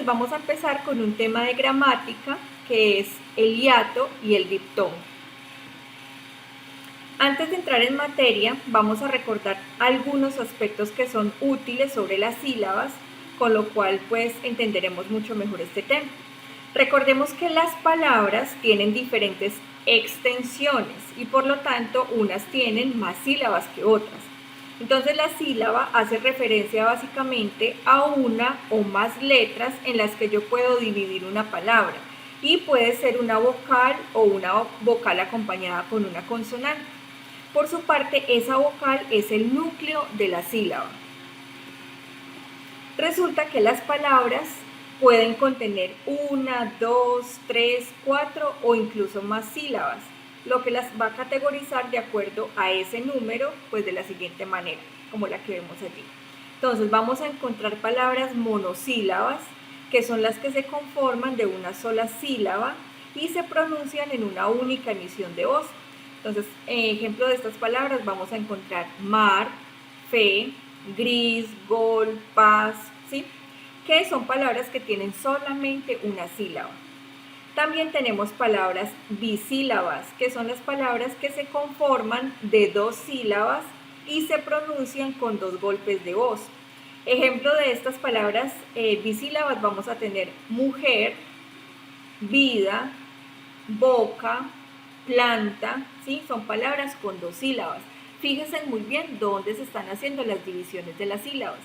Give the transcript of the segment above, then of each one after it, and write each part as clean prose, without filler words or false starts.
vamos a empezar con un tema de gramática que es el hiato y el diptongo. Antes de entrar en materia, vamos a recordar algunos aspectos que son útiles sobre las sílabas, con lo cual pues entenderemos mucho mejor este tema. Recordemos que las palabras tienen diferentes extensiones y por lo tanto unas tienen más sílabas que otras. Entonces la sílaba hace referencia básicamente a una o más letras en las que yo puedo dividir una palabra y puede ser una vocal o una vocal acompañada con una consonante. Por su parte, esa vocal es el núcleo de la sílaba. Resulta que las palabras pueden contener 1, 2, 3, 4 o incluso más sílabas, lo que las va a categorizar de acuerdo a ese número, pues de la siguiente manera, como la que vemos allí. Entonces vamos a encontrar palabras monosílabas, que son las que se conforman de una sola sílaba y se pronuncian en una única emisión de voz. Entonces, ejemplo de estas palabras vamos a encontrar mar, fe, gris, gol, paz, ¿sí? Que son palabras que tienen solamente una sílaba. También tenemos palabras bisílabas, que son las palabras que se conforman de dos sílabas y se pronuncian con dos golpes de voz. Ejemplo de estas palabras bisílabas vamos a tener mujer, vida, boca, planta, ¿sí? Son palabras con dos sílabas. Fíjense muy bien dónde se están haciendo las divisiones de las sílabas.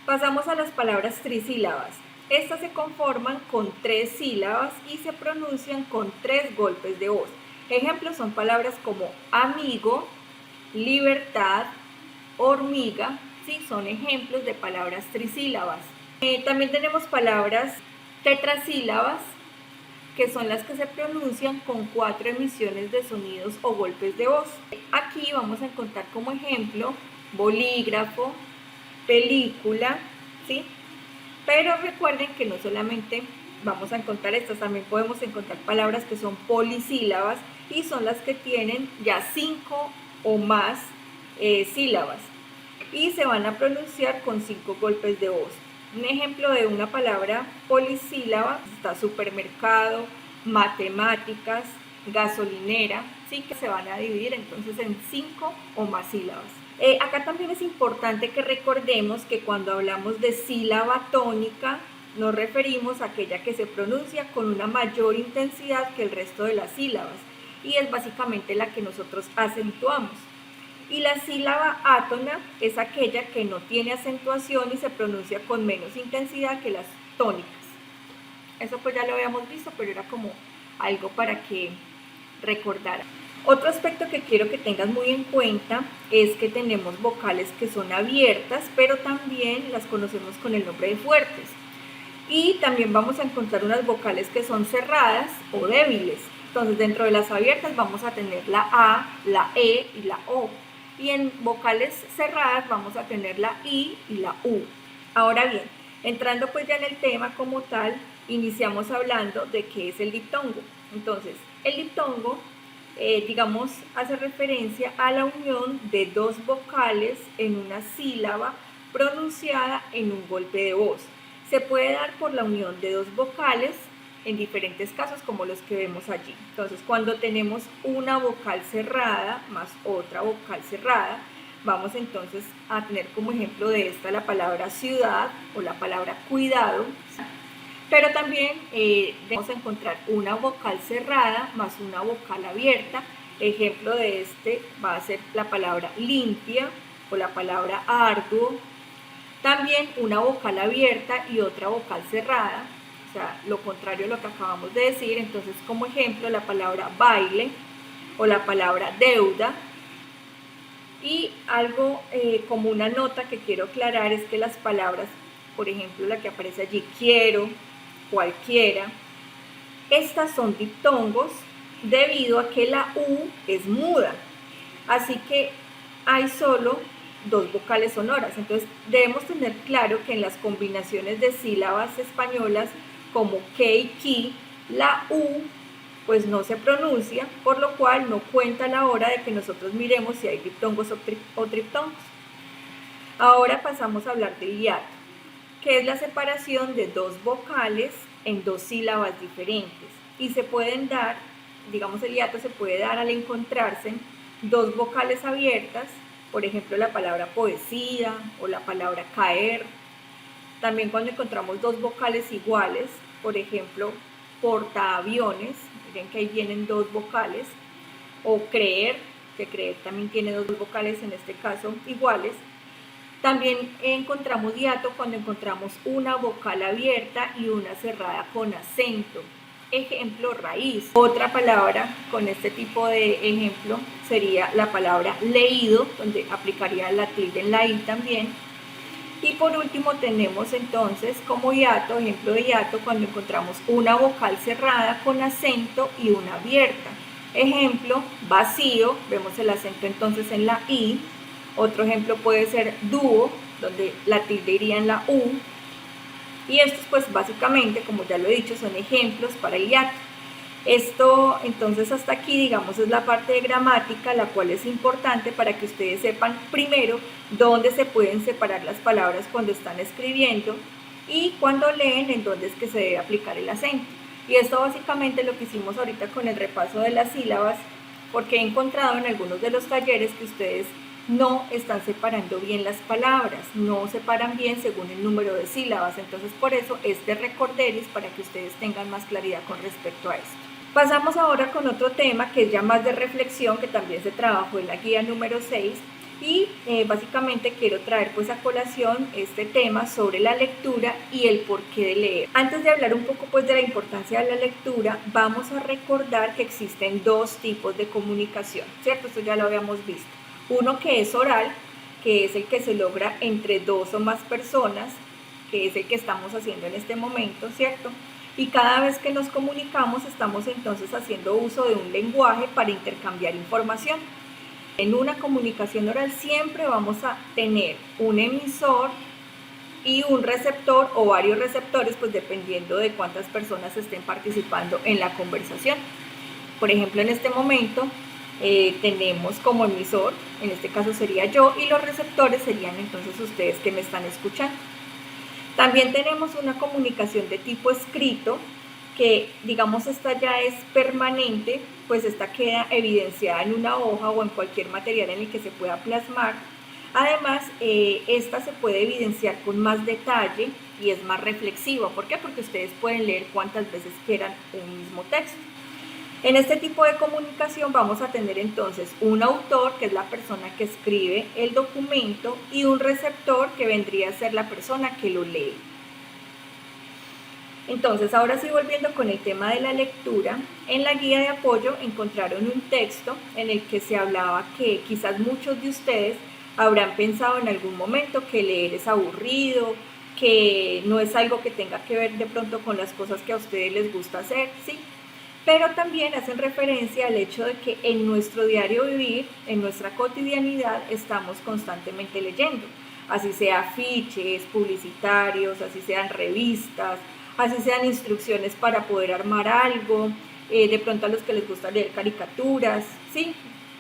Pasamos a las palabras trisílabas. Estas se conforman con tres sílabas y se pronuncian con tres golpes de voz. Ejemplos son palabras como amigo, libertad, hormiga, ¿sí? Son ejemplos de palabras trisílabas. También tenemos palabras tetrasílabas, que son las que se pronuncian con 4 emisiones de sonidos o golpes de voz. Aquí vamos a encontrar como ejemplo bolígrafo, película, ¿sí? Pero recuerden que no solamente vamos a encontrar estas, también podemos encontrar palabras que son polisílabas y son las que tienen ya 5 o más sílabas y se van a pronunciar con 5 golpes de voz. Un ejemplo de una palabra polisílaba está supermercado, matemáticas, gasolinera, sí, que se van a dividir entonces en 5 o más sílabas. Acá también es importante que recordemos que cuando hablamos de sílaba tónica nos referimos a aquella que se pronuncia con una mayor intensidad que el resto de las sílabas y es básicamente la que nosotros acentuamos. Y la sílaba átona es aquella que no tiene acentuación y se pronuncia con menos intensidad que las tónicas. Eso pues ya lo habíamos visto, pero era como algo para que recordara. Otro aspecto que quiero que tengas muy en cuenta es que tenemos vocales que son abiertas, pero también las conocemos con el nombre de fuertes. Y también vamos a encontrar unas vocales que son cerradas o débiles. Entonces dentro de las abiertas vamos a tener la A, la E y la O. Y en vocales cerradas vamos a tener la I y la U. Ahora bien, entrando pues ya en el tema como tal, iniciamos hablando de qué es el diptongo. Entonces, el diptongo, digamos, hace referencia a la unión de dos vocales en una sílaba pronunciada en un golpe de voz. Se puede dar por la unión de dos vocales en diferentes casos como los que vemos allí. Entonces, cuando tenemos una vocal cerrada más otra vocal cerrada, vamos entonces a tener como ejemplo de esta la palabra ciudad o la palabra cuidado, pero también vamos a encontrar una vocal cerrada más una vocal abierta. Ejemplo de este va a ser la palabra limpia o la palabra arduo. También una vocal abierta y otra vocal cerrada, o sea, lo contrario a lo que acabamos de decir. Entonces, como ejemplo, la palabra baile o la palabra deuda. Y algo como una nota que quiero aclarar es que las palabras, por ejemplo, la que aparece allí, quiero, cualquiera, estas son diptongos debido a que la U es muda. Así que hay solo dos vocales sonoras. Entonces debemos tener claro que en las combinaciones de sílabas españolas como que y ki, la U pues no se pronuncia, por lo cual no cuenta a la hora de que nosotros miremos si hay diptongos o triptongos. Ahora pasamos a hablar del hiato. que es la separación de dos vocales en dos sílabas diferentes. Y se pueden dar, digamos el hiato se puede dar al encontrarse dos vocales abiertas, por ejemplo la palabra poesía o la palabra caer. También cuando encontramos dos vocales iguales, por ejemplo portaaviones, miren que ahí vienen dos vocales, o creer, que creer también tiene dos vocales en este caso iguales. También encontramos hiato cuando encontramos una vocal abierta y una cerrada con acento. Ejemplo, raíz. Otra palabra con este tipo de ejemplo sería la palabra leído, donde aplicaría la tilde en la I también. Y por último tenemos entonces como hiato, ejemplo de hiato, cuando encontramos una vocal cerrada con acento y una abierta. Ejemplo, vacío, vemos el acento entonces en la I. Otro ejemplo puede ser dúo, donde la tilde iría en la U. Y estos pues básicamente, como ya lo he dicho, son ejemplos para el hiato. Esto entonces hasta aquí, digamos, es la parte de gramática, la cual es importante para que ustedes sepan primero dónde se pueden separar las palabras cuando están escribiendo y cuando leen en dónde es que se debe aplicar el acento. Y esto básicamente lo que hicimos ahorita con el repaso de las sílabas, porque he encontrado en algunos de los talleres que ustedes no están separando bien las palabras, no separan bien según el número de sílabas. Entonces por eso este recorderis para que ustedes tengan más claridad con respecto a esto. Pasamos ahora con otro tema que es ya más de reflexión, que también se trabajó en la guía número 6 y básicamente quiero traer pues a colación este tema sobre la lectura y el porqué de leer. Antes de hablar un poco pues de la importancia de la lectura, vamos a recordar que existen dos tipos de comunicación, ¿cierto? Esto ya lo habíamos visto. Uno que es oral, que es el que se logra entre dos o más personas, que es el que estamos haciendo en este momento, ¿cierto? Y cada vez que nos comunicamos estamos entonces haciendo uso de un lenguaje para intercambiar información. En una comunicación oral siempre vamos a tener un emisor y un receptor o varios receptores, pues dependiendo de cuántas personas estén participando en la conversación. Por ejemplo, en este momento tenemos como emisor, en este caso sería yo, y los receptores serían entonces ustedes que me están escuchando. También tenemos una comunicación de tipo escrito, que digamos esta ya es permanente, pues esta queda evidenciada en una hoja o en cualquier material en el que se pueda plasmar. Además, esta se puede evidenciar con más detalle y es más reflexiva. ¿Por qué? Porque ustedes pueden leer cuantas veces quieran un mismo texto. En este tipo de comunicación vamos a tener entonces un autor, que es la persona que escribe el documento, y un receptor, que vendría a ser la persona que lo lee. Entonces, ahora sí, volviendo con el tema de la lectura, en la guía de apoyo encontraron un texto en el que se hablaba que quizás muchos de ustedes habrán pensado en algún momento que leer es aburrido, que no es algo que tenga que ver de pronto con las cosas que a ustedes les gusta hacer, ¿sí? Pero también hacen referencia al hecho de que en nuestro diario vivir, en nuestra cotidianidad, estamos constantemente leyendo, así sea afiches publicitarios, así sean revistas, así sean instrucciones para poder armar algo, de pronto a los que les gusta leer caricaturas, ¿sí?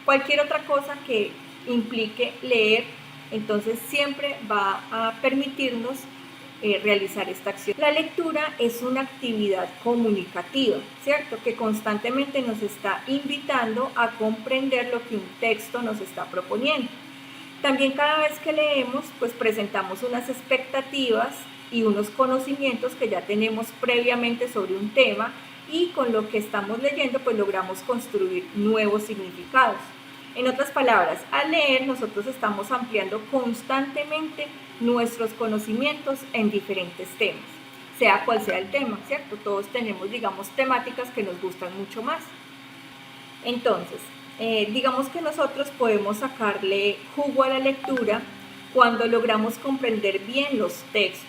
Cualquier otra cosa que implique leer, entonces siempre va a permitirnos realizar esta acción. La lectura es una actividad comunicativa, ¿cierto? Que constantemente nos está invitando a comprender lo que un texto nos está proponiendo. También cada vez que leemos, pues presentamos unas expectativas y unos conocimientos que ya tenemos previamente sobre un tema, y con lo que estamos leyendo pues logramos construir nuevos significados. En otras palabras, al leer nosotros estamos ampliando constantemente nuestros conocimientos en diferentes temas, sea cual sea el tema, ¿cierto? Todos tenemos, digamos, temáticas que nos gustan mucho más. Entonces, digamos que nosotros podemos sacarle jugo a la lectura cuando logramos comprender bien los textos,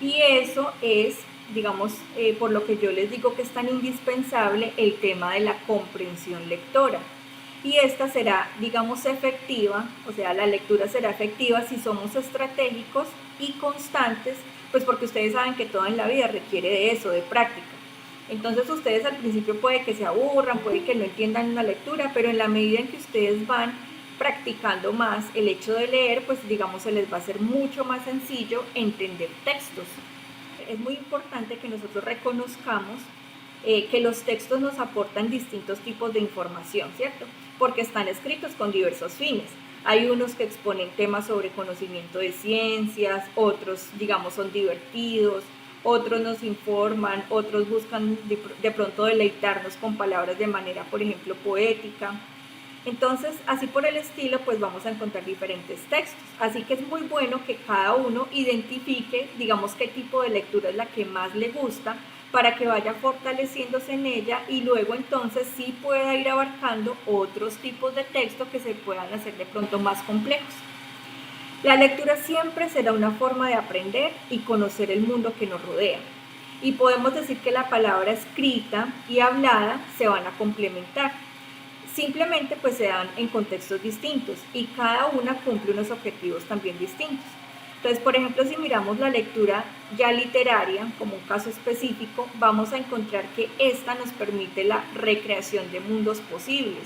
y eso es, digamos, por lo que yo les digo que es tan indispensable el tema de la comprensión lectora. Y esta será, digamos, efectiva, o sea, la lectura será efectiva si somos estratégicos y constantes, pues porque ustedes saben que todo en la vida requiere de eso, de práctica. Entonces ustedes al principio puede que se aburran, puede que no entiendan una lectura, pero en la medida en que ustedes van practicando más el hecho de leer, pues digamos se les va a hacer mucho más sencillo entender textos. Es muy importante que nosotros reconozcamos que los textos nos aportan distintos tipos de información, ¿cierto? Porque están escritos con diversos fines. Hay unos que exponen temas sobre conocimiento de ciencias, otros, digamos, son divertidos, otros nos informan, otros buscan de pronto deleitarnos con palabras de manera, por ejemplo, poética. Entonces, así por el estilo, pues vamos a encontrar diferentes textos. Así que es muy bueno que cada uno identifique, digamos, qué tipo de lectura es la que más le gusta, para que vaya fortaleciéndose en ella y luego entonces sí pueda ir abarcando otros tipos de texto que se puedan hacer de pronto más complejos. La lectura siempre será una forma de aprender y conocer el mundo que nos rodea. Y podemos decir que la palabra escrita y hablada se van a complementar. Simplemente pues se dan en contextos distintos y cada una cumple unos objetivos también distintos. Entonces, por ejemplo, si miramos la lectura ya literaria como un caso específico, vamos a encontrar que esta nos permite la recreación de mundos posibles.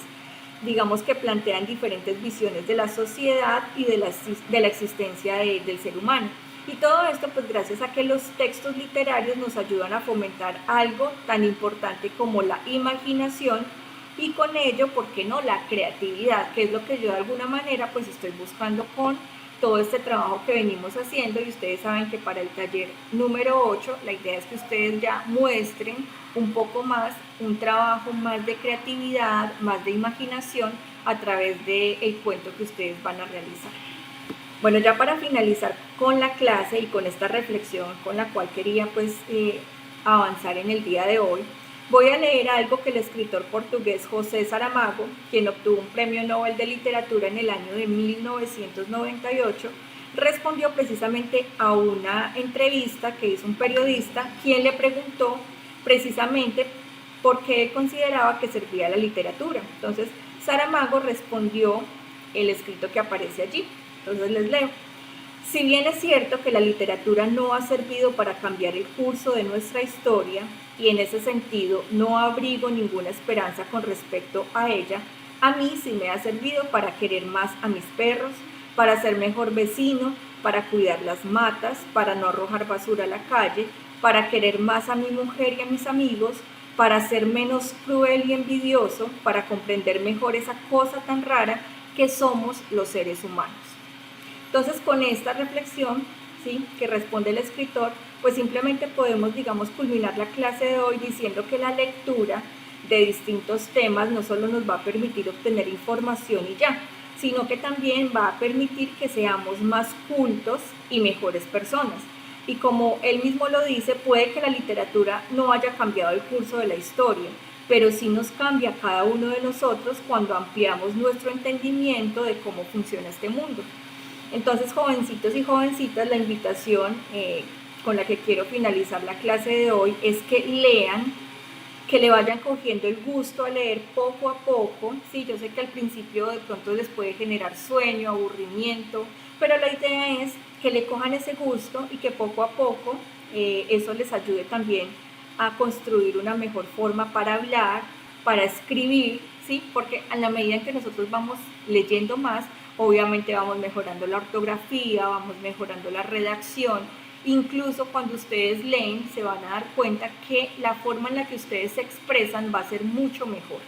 Digamos que plantean diferentes visiones de la sociedad y de la existencia del ser humano. Y todo esto pues gracias a que los textos literarios nos ayudan a fomentar algo tan importante como la imaginación y con ello, ¿por qué no?, la creatividad, que es lo que yo de alguna manera pues estoy buscando con todo este trabajo que venimos haciendo. Y ustedes saben que para el taller número 8 la idea es que ustedes ya muestren un poco más, un trabajo más de creatividad, más de imaginación a través del cuento que ustedes van a realizar. Bueno, ya para finalizar con la clase y con esta reflexión con la cual quería pues avanzar en el día de hoy, voy a leer algo que el escritor portugués José Saramago, quien obtuvo un premio Nobel de Literatura en el año de 1998, respondió precisamente a una entrevista que hizo un periodista, quien le preguntó precisamente por qué consideraba que servía la literatura. Entonces, Saramago respondió el escrito que aparece allí. Entonces les leo. Si bien es cierto que la literatura no ha servido para cambiar el curso de nuestra historia, y en ese sentido no abrigo ninguna esperanza con respecto a ella, a mí sí me ha servido para querer más a mis perros, para ser mejor vecino, para cuidar las matas, para no arrojar basura a la calle, para querer más a mi mujer y a mis amigos, para ser menos cruel y envidioso, para comprender mejor esa cosa tan rara que somos los seres humanos. Entonces, con esta reflexión, ¿sí?, que responde el escritor, pues simplemente podemos, digamos, culminar la clase de hoy diciendo que la lectura de distintos temas no solo nos va a permitir obtener información y ya, sino que también va a permitir que seamos más cultos y mejores personas. Y como él mismo lo dice, puede que la literatura no haya cambiado el curso de la historia, pero sí nos cambia a cada uno de nosotros cuando ampliamos nuestro entendimiento de cómo funciona este mundo. Entonces, jovencitos y jovencitas, la invitación con la que quiero finalizar la clase de hoy es que lean, que le vayan cogiendo el gusto a leer poco a poco. Sí, yo sé que al principio de pronto les puede generar sueño, aburrimiento, pero la idea es que le cojan ese gusto y que poco a poco eso les ayude también a construir una mejor forma para hablar, para escribir, ¿sí? Porque a la medida en que nosotros vamos leyendo más, obviamente vamos mejorando la ortografía, vamos mejorando la redacción. Incluso cuando ustedes leen se van a dar cuenta que la forma en la que ustedes se expresan va a ser mucho mejor.